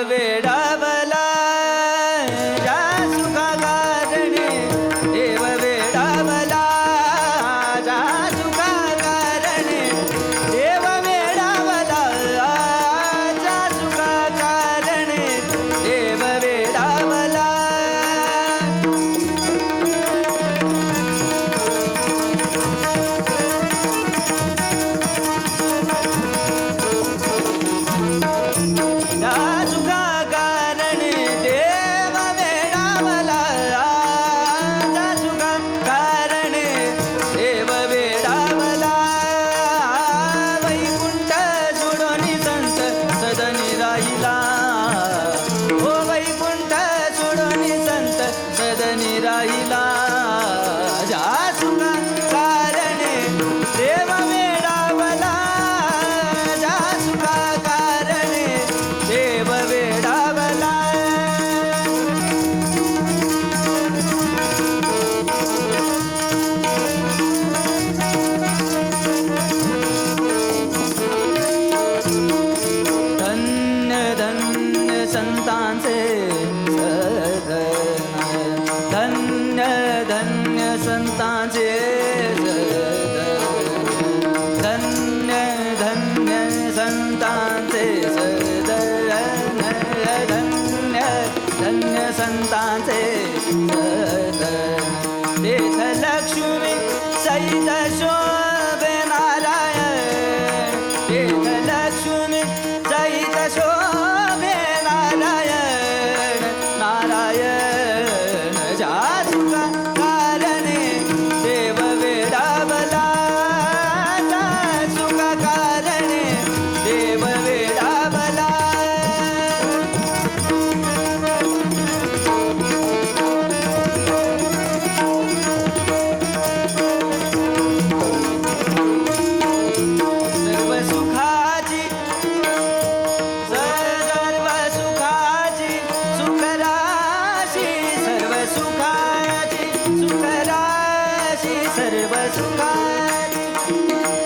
वेडावला ज्या सुखा कारणे देव वेडावला ज्या सुखा कारणे देव वेडावला ज्या सुखा कारणे देव वेडावला सदनी राहिला ज्या सुखा कारणे देव वेडावला ज्या सुखा कारणे देव वेडावला धन्य धन्य संतांचे धन्य धन्य संतांचे धन्य धन्य संतांचे धन्य धन्य संतांचे देथ लक्ष्मी सहित शोभे नारायण देथ लक्ष्मी सहित शोभे नारायण नारायण ज्या सुखा कारणे देव वेडावला ज्या सुखा कारणे देव वेडावला सर्व सुखाची सर्व सुखाची सुखराशी सर्व सुखाची सुखराशी सर्व सुखाची